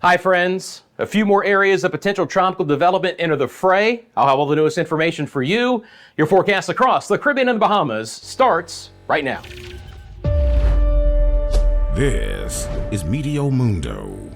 Hi friends, a few more areas of potential tropical development enter the fray. I'll have all the newest information for you. Your forecast across the Caribbean and the Bahamas starts right now. This is Meteo Mundo.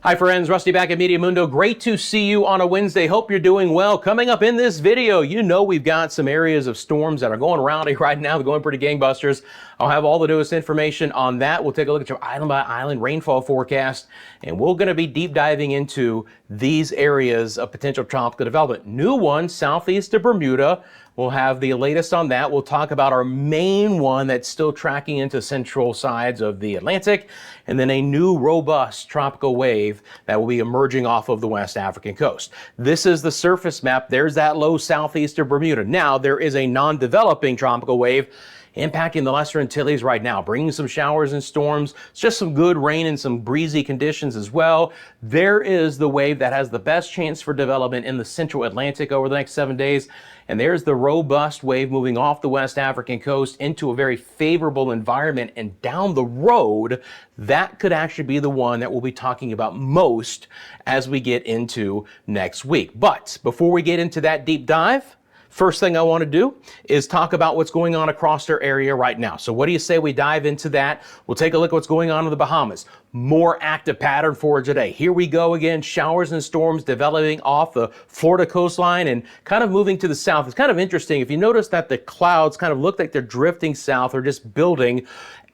Hi friends, Rusty back at Meteo Mundo. Great to see you on a Wednesday. Hope you're doing well. Coming up in this video, you know we've got some areas of storms that are going rowdy right now. They're going pretty gangbusters. I'll have all the newest information on that. We'll take a look at your island by island rainfall forecast, and we're going to be deep diving into these areas of potential tropical development. New one, southeast of Bermuda. We'll have the latest on that. We'll talk about our main one that's still tracking into central sides of the Atlantic, and then a new robust tropical wave that will be emerging off of the West African coast. This is the surface map. There's that low southeast of Bermuda. Now, there is a non-developing tropical wave impacting the Lesser Antilles right now, bringing some showers and storms. It's just some good rain and some breezy conditions as well. There is the wave that has the best chance for development in the central Atlantic over the next 7 days. And there's the robust wave moving off the West African coast into a very favorable environment. And down the road, that could actually be the one that we'll be talking about most as we get into next week. But before we get into that deep dive, first thing I want to do is talk about what's going on across our area right now. So what do you say we dive into that? We'll take a look at what's going on in the Bahamas. More active pattern for today. Here we go again. Showers and storms developing off the Florida coastline and kind of moving to the south. It's kind of interesting. If you notice that the clouds kind of look like they're drifting south or just building,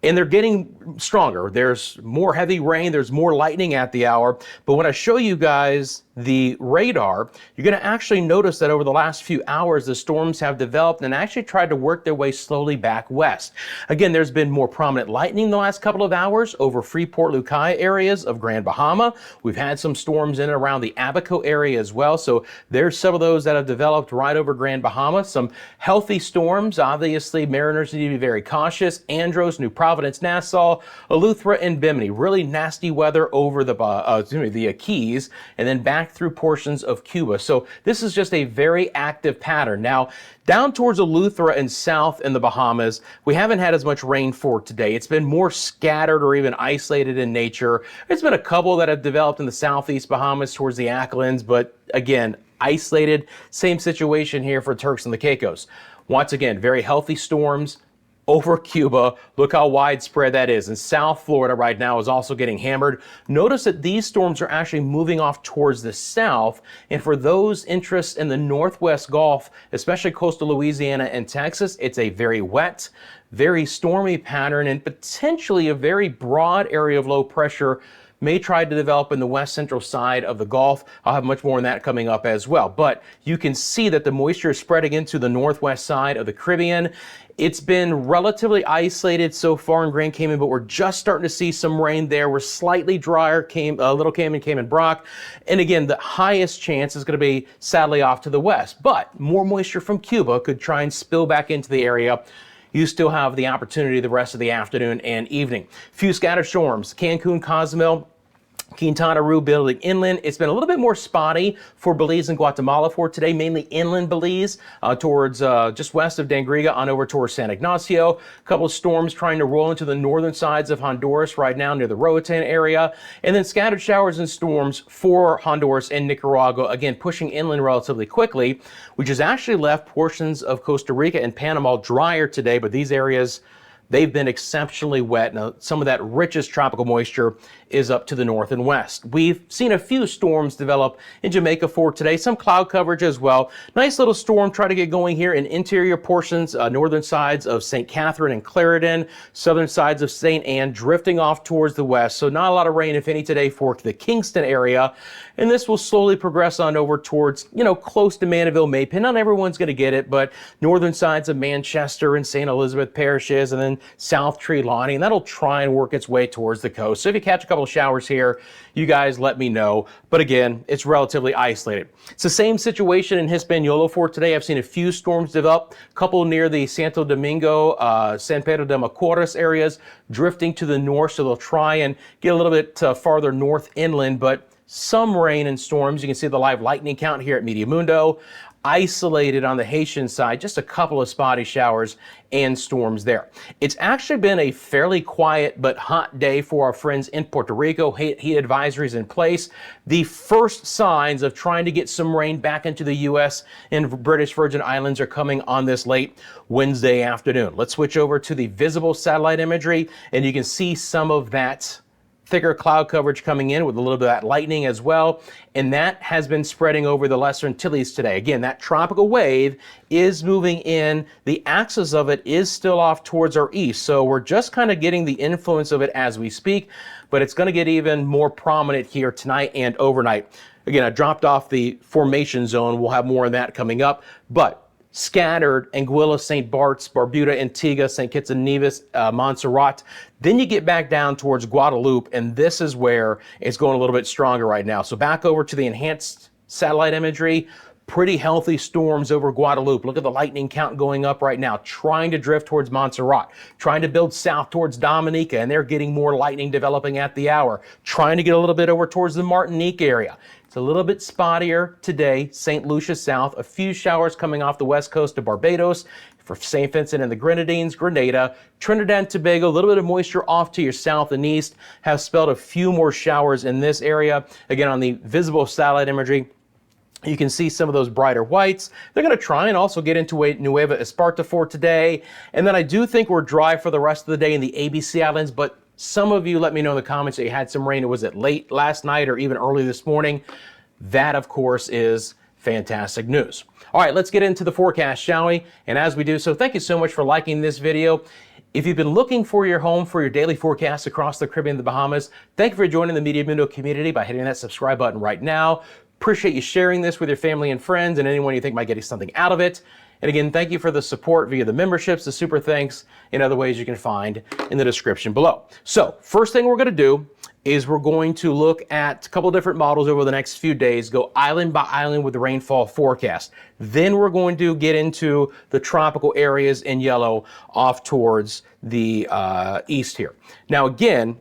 and they're getting stronger. There's more heavy rain, there's more lightning at the hour. But when I show you guys the radar, you're going to actually notice that over the last few hours, the storms have developed and actually tried to work their way slowly back west. Again, there's been more prominent lightning the last couple of hours over Freeport, Lucaya areas of Grand Bahama. We've had some storms in and around the Abaco area as well. So there's some of those that have developed right over Grand Bahama. Some healthy storms. Obviously, mariners need to be very cautious. Andros, New Providence, Nassau, Eleuthera, and Bimini. Really nasty weather over the Keys and then back through portions of Cuba. So this is just a very active pattern. Now, down towards Eleuthera and south in the Bahamas, we haven't had as much rain for today. It's been more scattered or even isolated in nature. There's been a couple that have developed in the southeast Bahamas towards the Acklins, but again, isolated. Same situation here for Turks and the Caicos. Once again, very healthy storms over Cuba. Look how widespread that is. And South Florida right now is also getting hammered. Notice that these storms are actually moving off towards the south. And for those interests in the Northwest Gulf, especially coastal Louisiana and Texas, it's a very wet, very stormy pattern and potentially a very broad area of low pressure may try to develop in the west central side of the Gulf. I'll have much more on that coming up as well. But you can see that the moisture is spreading into the northwest side of the Caribbean. It's been relatively isolated so far in Grand Cayman, but we're just starting to see some rain there. We're slightly drier, Little Cayman, Cayman Brac. And again, the highest chance is going to be sadly off to the west. But more moisture from Cuba could try and spill back into the area. You still have the opportunity the rest of the afternoon and evening. Few scattered storms. Cancun, Cozumel, Quintana Roo building inland. It's been a little bit more spotty for Belize and Guatemala for today, mainly inland Belize towards just west of Dangriga on over towards San Ignacio. A couple of storms trying to roll into the northern sides of Honduras right now near the Roatan area. And then scattered showers and storms for Honduras and Nicaragua, again pushing inland relatively quickly, which has actually left portions of Costa Rica and Panama drier today, but these areas, they've been exceptionally wet. Now, some of that richest tropical moisture is up to the north and west. We've seen a few storms develop in Jamaica for today, some cloud coverage as well. Nice little storm trying to get going here in interior portions, northern sides of St. Catherine and Clarendon, southern sides of St. Anne, drifting off towards the west. So not a lot of rain, if any, today for the Kingston area. And this will slowly progress on over towards, close to Mandeville, Maypen. Not everyone's going to get it, but northern sides of Manchester and St. Elizabeth parishes, and then South Trelawney, and that'll try and work its way towards the coast. So if you catch a couple of showers here, you guys let me know. But again, it's relatively isolated. It's the same situation in Hispaniola for today. I've seen a few storms develop, a couple near the Santo Domingo, San Pedro de Macorís areas, drifting to the north, so they'll try and get a little bit farther north inland, but some rain and storms. You can see the live lightning count here at Meteo Mundo. isolated on the Haitian side, just a couple of spotty showers and storms there. It's actually been a fairly quiet but hot day for our friends in Puerto Rico. Heat advisories in place. The first signs of trying to get some rain back into the U.S. and British Virgin Islands are coming on this late Wednesday afternoon. Let's switch over to the visible satellite imagery, and you can see some of that thicker cloud coverage coming in with a little bit of that lightning as well. And that has been spreading over the Lesser Antilles today. Again, that tropical wave is moving in. The axis of it is still off towards our east. So we're just kind of getting the influence of it as we speak, but it's going to get even more prominent here tonight and overnight. Again, I dropped off the formation zone. We'll have more of that coming up, but scattered Anguilla, St. Bart's, Barbuda, Antigua, St. Kitts and Nevis, Montserrat. Then you get back down towards Guadeloupe, and this is where it's going a little bit stronger right now. So back over to the enhanced satellite imagery. Pretty healthy storms over Guadeloupe. Look at the lightning count going up right now, trying to drift towards Montserrat, trying to build south towards Dominica, and they're getting more lightning developing at the hour, trying to get a little bit over towards the Martinique area. It's a little bit spottier today. St. Lucia south, a few showers coming off the west coast of Barbados. For St. Vincent and the Grenadines, Grenada, Trinidad and Tobago, a little bit of moisture off to your south and east, have spelled a few more showers in this area. Again, on the visible satellite imagery, you can see some of those brighter whites. They're going to try and also get into Nueva Esparta for today. And then I do think we're dry for the rest of the day in the ABC Islands, but some of you let me know in the comments that you had some rain. Was it late last night or even early this morning? That, of course, is fantastic news. All right, let's get into the forecast, shall we? And as we do so, thank you so much for liking this video. If you've been looking for your home for your daily forecast across the Caribbean and the Bahamas, thank you for joining the Meteo Mundo community by hitting that subscribe button right now. Appreciate you sharing this with your family and friends and anyone you think might get something out of it. And again, thank you for the support via the memberships, the super thanks, and other ways you can find in the description below. So first thing we're going to do is we're going to look at a couple different models over the next few days, go island by island with the rainfall forecast. Then we're going to get into the tropical areas in yellow off towards the east here. Now again,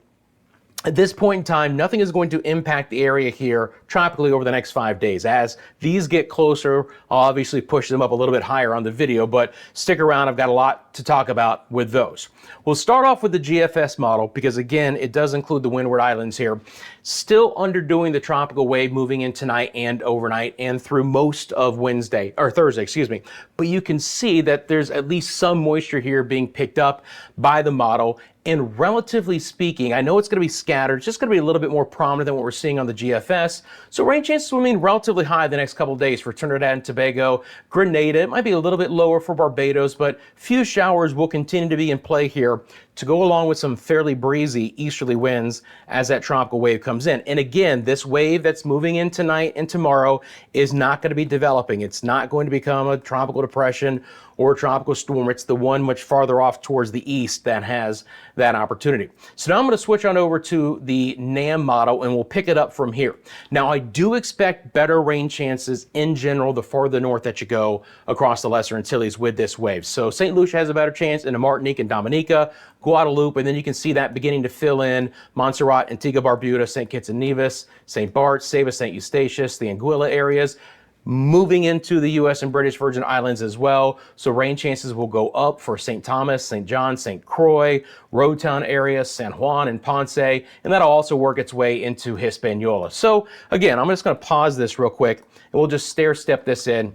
at this point in time, nothing is going to impact the area here tropically over the next 5 days. As these get closer, I'll obviously push them up a little bit higher on the video, but stick around. I've got a lot to talk about with those. We'll start off with the GFS model because, again, it does include the Windward Islands here. Still underdoing the tropical wave moving in tonight and overnight and through most of Thursday, excuse me. But you can see that there's at least some moisture here being picked up by the model. And relatively speaking, I know it's going to be scattered. It's just going to be a little bit more prominent than what we're seeing on the GFS. So rain chances will remain relatively high the next couple of days for Trinidad and Tobago, Grenada. It might be a little bit lower for Barbados, but few showers will continue to be in play here to go along with some fairly breezy easterly winds as that tropical wave comes in. And again, this wave that's moving in tonight and tomorrow is not going to be developing. It's not going to become a tropical depression or a tropical storm. It's the one much farther off towards the east that has that opportunity. So now I'm going to switch on over to the NAM model and we'll pick it up from here. Now I do expect better rain chances in general the farther north that you go across the Lesser Antilles with this wave. So St. Lucia has a better chance in the Martinique and Dominica, Guadeloupe, and then you can see that beginning to fill in Montserrat, Antigua, Barbuda, St. Kitts and Nevis, St. Bart's, Saba, St. Eustatius, the Anguilla areas, moving into the U.S. and British Virgin Islands as well. So rain chances will go up for St. Thomas, St. John, St. Croix, Rotown area, San Juan and Ponce, and that'll also work its way into Hispaniola. So again, I'm just going to pause this real quick and we'll just stair step this in.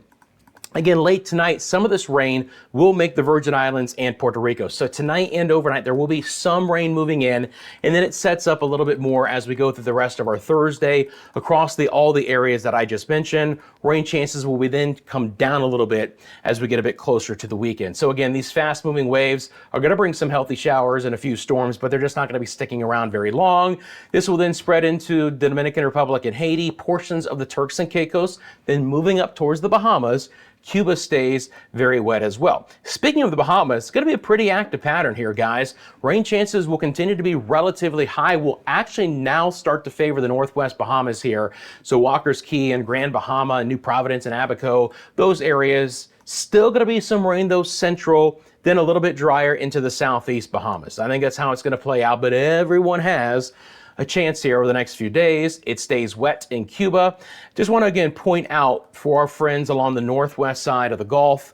Again, late tonight, some of this rain will make the Virgin Islands and Puerto Rico. So tonight and overnight, there will be some rain moving in, and then it sets up a little bit more as we go through the rest of our Thursday across all the areas that I just mentioned. Rain chances will then come down a little bit as we get a bit closer to the weekend. So again, these fast-moving waves are going to bring some healthy showers and a few storms, but they're just not going to be sticking around very long. This will then spread into the Dominican Republic and Haiti, portions of the Turks and Caicos, then moving up towards the Bahamas. Cuba stays very wet as well. Speaking of the Bahamas, it's going to be a pretty active pattern here, guys. Rain chances will continue to be relatively high. Will actually now start to favor the Northwest Bahamas here. So Walker's Key and Grand Bahama and New Providence and Abaco, those areas, still going to be some rain, though central, then a little bit drier into the Southeast Bahamas. I think that's how it's going to play out, but everyone has a chance here over the next few days. It stays wet in Cuba. Just want to again point out for our friends along the northwest side of the Gulf,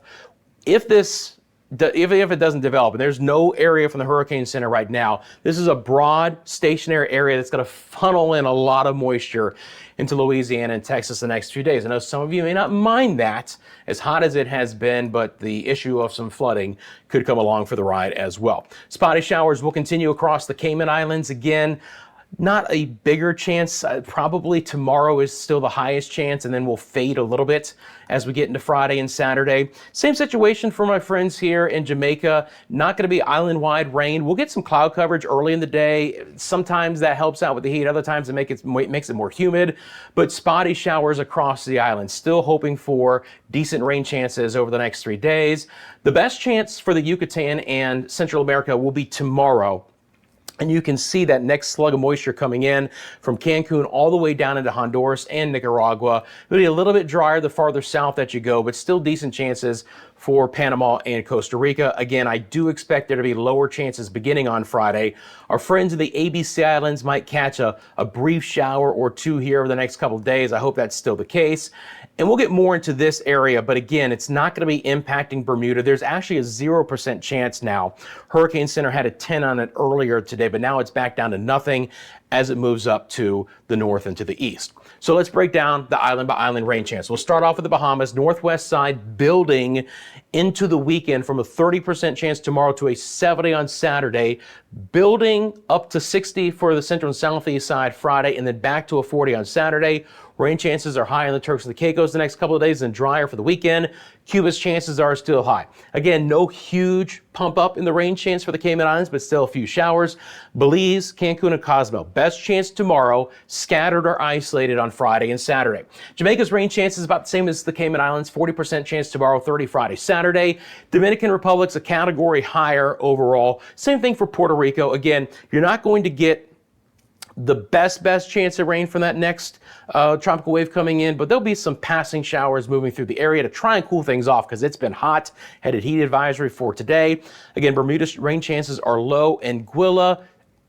if it doesn't develop, and there's no area from the Hurricane Center right now, this is a broad stationary area that's going to funnel in a lot of moisture into Louisiana and Texas the next few days. I know some of you may not mind that, as hot as it has been, but the issue of some flooding could come along for the ride as well. Spotty showers will continue across the Cayman Islands. Again, not a bigger chance. Probably tomorrow is still the highest chance, and then we'll fade a little bit as we get into Friday and Saturday. Same situation for my friends here in Jamaica. Not going to be island-wide rain. We'll get some cloud coverage early in the day. Sometimes that helps out with the heat. Other times it makes it more humid. But spotty showers across the island. Still hoping for decent rain chances over the next 3 days. The best chance for the Yucatan and Central America will be tomorrow. And you can see that next slug of moisture coming in from Cancun all the way down into Honduras and Nicaragua. It'll be a little bit drier the farther south that you go, but still decent chances for Panama and Costa Rica. Again, I do expect there to be lower chances beginning on Friday. Our friends in the ABC Islands might catch a brief shower or two here over the next couple of days. I hope that's still the case. And we'll get more into this area, but again, it's not going to be impacting Bermuda. There's actually a 0% chance now. Hurricane Center had a 10 on it earlier today, but now it's back down to nothing as it moves up to the north and to the east. So let's break down the island by island rain chance. We'll start off with the Bahamas, northwest side, building into the weekend from a 30% chance tomorrow to a 70 on Saturday, building up to 60 for the central and southeast side Friday, and then back to a 40 on Saturday. Rain chances are high in the Turks and the Caicos the next couple of days and drier for the weekend. Cuba's chances are still high. Again, no huge pump up in the rain chance for the Cayman Islands, but still a few showers. Belize, Cancun, and Cozumel. Best chance tomorrow, scattered or isolated on Friday and Saturday. Jamaica's rain chance is about the same as the Cayman Islands, 40% chance tomorrow, 30 Friday, Saturday. Dominican Republic's a category higher overall. Same thing for Puerto Rico. Again, you're not going to get the best chance of rain from that next tropical wave coming in, but there'll be some passing showers moving through the area to try and cool things off because it's been hot. Headed heat advisory for today. Again, Bermuda's rain chances are low, and Anguilla,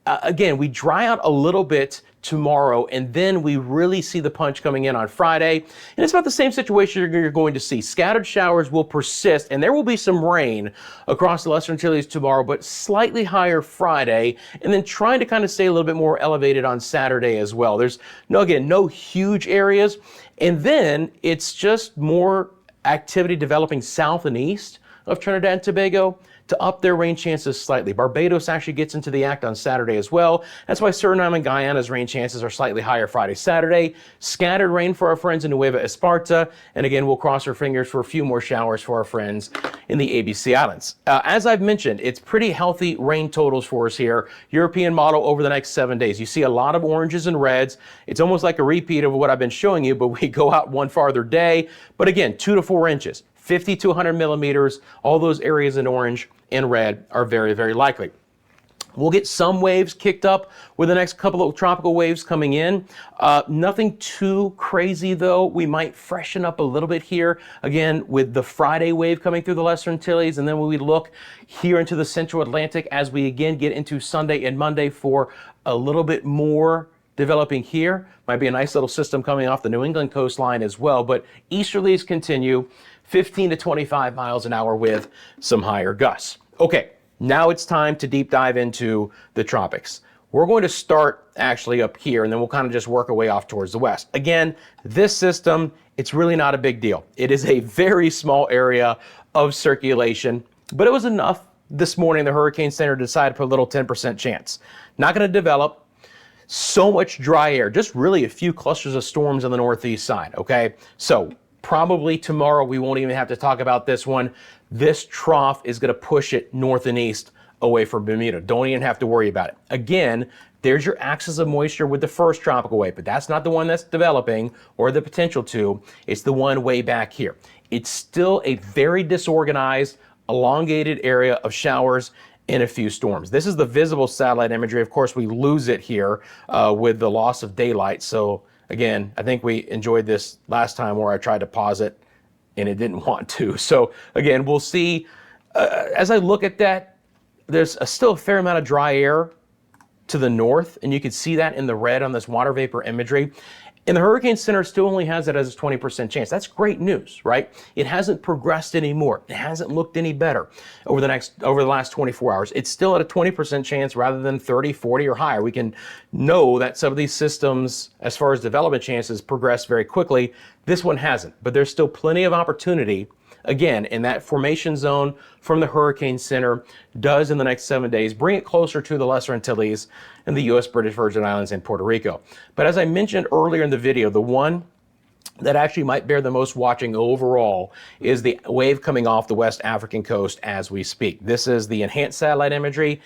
again, we dry out a little bit tomorrow, and then we really see the punch coming in on Friday. And it's about the same situation you're going to see. Scattered showers will persist, and there will be some rain across the Lesser Antilles tomorrow, but slightly higher Friday, and then trying to kind of stay a little bit more elevated on Saturday as well. There's no huge areas, and then it's just more activity developing south and east of Trinidad and Tobago to up their rain chances slightly. Barbados actually gets into the act on Saturday as well. That's why Suriname and Guyana's rain chances are slightly higher Friday, Saturday. Scattered rain for our friends in Nueva Esparta. And again, we'll cross our fingers for a few more showers for our friends in the ABC Islands. As I've mentioned, it's pretty healthy rain totals for us here. European model over the next 7 days. You see a lot of oranges and reds. It's almost like a repeat of what I've been showing you, but we go out one farther day. But again, 2 to 4 inches. 50 to 100 millimeters, all those areas in orange and red are very, very likely. We'll get some waves kicked up with the next couple of tropical waves coming in. Nothing too crazy though. We might freshen up a little bit here, again, with the Friday wave coming through the Lesser Antilles, and then when we look here into the Central Atlantic as we again get into Sunday and Monday for a little bit more developing here. Might be a nice little system coming off the New England coastline as well, but easterlies continue. 15 to 25 miles an hour with some higher gusts. Okay, now it's time to deep dive into the tropics. We're going to start actually up here, and then we'll kind of just work our way off towards the west. Again, this system, it's really not a big deal. It is a very small area of circulation, but it was enough this morning the Hurricane Center decided to put a little 10% chance. Not going to develop. So much dry air, just really a few clusters of storms on the northeast side, okay? So probably tomorrow we won't even have to talk about this one. This trough is going to push it north and east away from Bermuda. Don't even have to worry about it. Again, there's your axis of moisture with the first tropical wave, but that's not the one that's developing or the potential to. It's the one way back here. It's still a very disorganized, elongated area of showers and a few storms. This is the visible satellite imagery. Of course, we lose it here with the loss of daylight. So again, I think we enjoyed this last time where I tried to pause it and it didn't want to. So again, we'll see. As I look at that, there's still a fair amount of dry air to the north, and you can see that in the red on this water vapor imagery. And the Hurricane Center still only has it as a 20% chance. That's great news, right? It hasn't progressed anymore. It hasn't looked any better over the last 24 hours. It's still at a 20% chance rather than 30, 40 or higher. We can know that some of these systems, as far as development chances, progress very quickly. This one hasn't, but there's still plenty of opportunity. Again, in that formation zone from the Hurricane Center does in the next 7 days bring it closer to the Lesser Antilles and the U.S. British Virgin Islands and Puerto Rico. But as I mentioned earlier in the video, the one that actually might bear the most watching overall is the wave coming off the West African coast as we speak. This is the enhanced satellite imagery.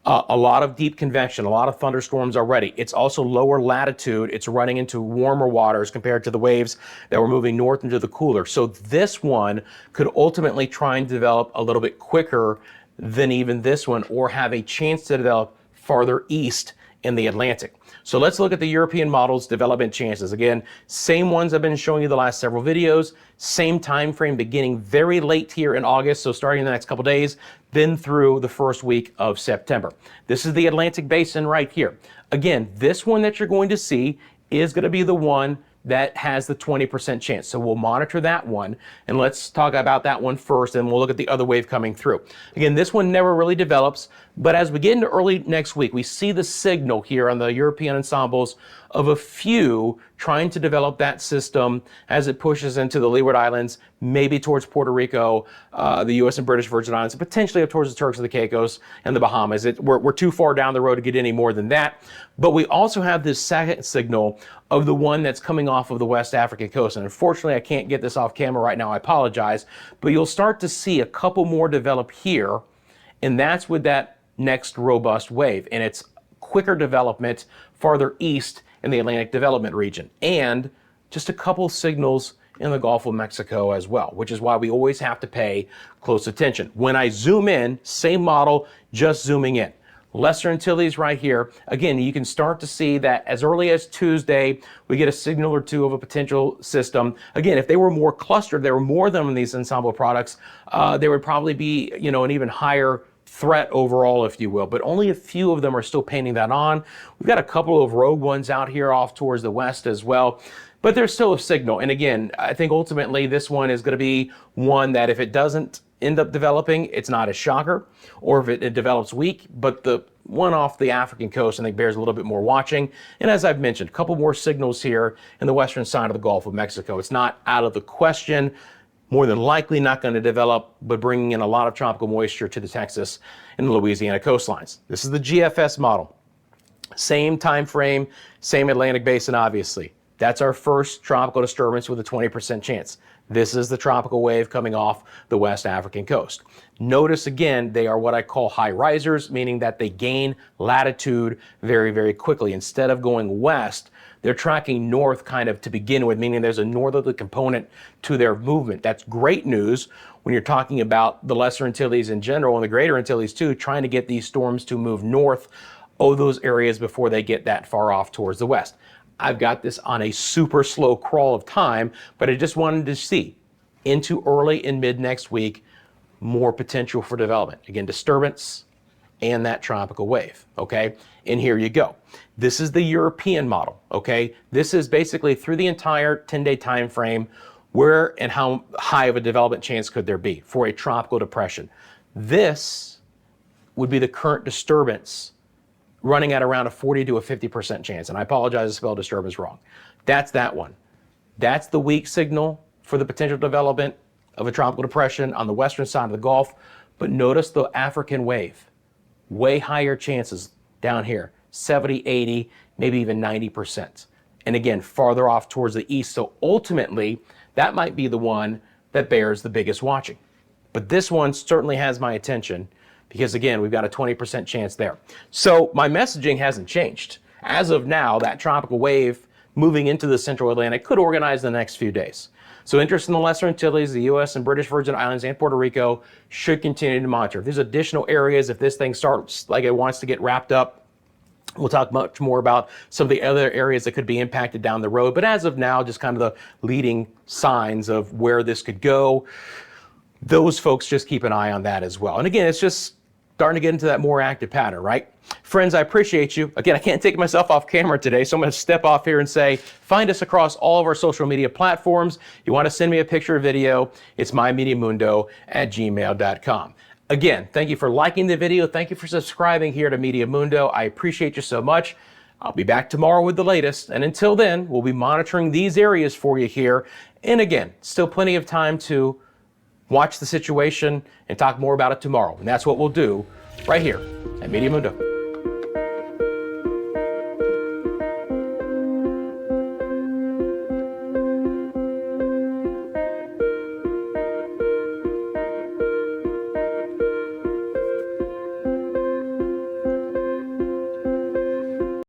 A lot of deep convection, a lot of thunderstorms already. It's also lower latitude. It's running into warmer waters compared to the waves that were moving north into the cooler. So this one could ultimately try and develop a little bit quicker than even this one, or have a chance to develop farther east in the Atlantic. So let's look at the European model's development chances. Again, same ones I've been showing you the last several videos, same time frame, beginning very late here in August, so starting in the next couple days, then through the first week of September. This is the Atlantic Basin right here. Again, this one that you're going to see is going to be the one that has the 20% chance. So we'll monitor that one, and let's talk about that one first, and we'll look at the other wave coming through. Again, this one never really develops, but as we get into early next week, we see the signal here on the European ensembles of a few trying to develop that system as it pushes into the Leeward Islands, maybe towards Puerto Rico, the U.S. and British Virgin Islands, and potentially up towards the Turks and the Caicos and the Bahamas. We're too far down the road to get any more than that. But we also have this second signal of the one that's coming off of the West African coast. And unfortunately, I can't get this off camera right now. I apologize. But you'll start to see a couple more develop here, and that's with that next robust wave. And it's quicker development farther east in the Atlantic development region, and just a couple signals in the Gulf of Mexico as well, which is why we always have to pay close attention. When I zoom in, same model, just zooming in. Lesser Antilles right here. Again, you can start to see that as early as Tuesday, we get a signal or two of a potential system. Again, if they were more clustered, there were more of them in these ensemble products, there would probably be, an even higher threat overall, if you will, but only a few of them are still painting that on. We've got a couple of rogue ones out here off towards the west as well, but there's still a signal. And again, I think ultimately this one is going to be one that if it doesn't end up developing, it's not a shocker, or if it develops weak, but the one off the African coast I think bears a little bit more watching. And as I've mentioned, a couple more signals here in the western side of the Gulf of Mexico. It's not out of the question. More than likely not going to develop, but bringing in a lot of tropical moisture to the Texas and the Louisiana coastlines. This is the GFS model. Same time frame, same Atlantic Basin, obviously. That's our first tropical disturbance with a 20% chance. This is the tropical wave coming off the West African coast. Notice again, they are what I call high risers, meaning that they gain latitude very, very quickly. Instead of going west, they're tracking north kind of to begin with, meaning there's a northerly component to their movement. That's great news when you're talking about the Lesser Antilles in general and the Greater Antilles too, trying to get these storms to move north of those areas before they get that far off towards the west. I've got this on a super slow crawl of time, but I just wanted to see into early and mid next week, more potential for development. Again, disturbance and that tropical wave, okay? And here you go. This is the European model, okay? This is basically through the entire 10-day time frame, where and how high of a development chance could there be for a tropical depression. This would be the current disturbance running at around a 40 to a 50% chance. And I apologize, I spelled disturbance wrong. That's that one. That's the weak signal for the potential development of a tropical depression on the western side of the Gulf. But notice the African wave, way higher chances down here, 70, 80, maybe even 90%. And again, farther off towards the east. So ultimately, that might be the one that bears the biggest watching. But this one certainly has my attention because again, we've got a 20% chance there. So my messaging hasn't changed. As of now, that tropical wave moving into the central Atlantic could organize in the next few days. So interest in the Lesser Antilles, the U.S. and British Virgin Islands and Puerto Rico should continue to monitor. If there's additional areas, if this thing starts like it wants to get wrapped up, we'll talk much more about some of the other areas that could be impacted down the road. But as of now, just kind of the leading signs of where this could go, those folks just keep an eye on that as well. And again, it's just starting to get into that more active pattern, right? Friends, I appreciate you. Again, I can't take myself off camera today, so I'm going to step off here and say, find us across all of our social media platforms. You want to send me a picture or video, it's myMediaMundo@gmail.com. Again, thank you for liking the video. Thank you for subscribing here to Media Mundo. I appreciate you so much. I'll be back tomorrow with the latest. And until then, we'll be monitoring these areas for you here. And again, still plenty of time to watch the situation and talk more about it tomorrow. And that's what we'll do right here at Media Mundo.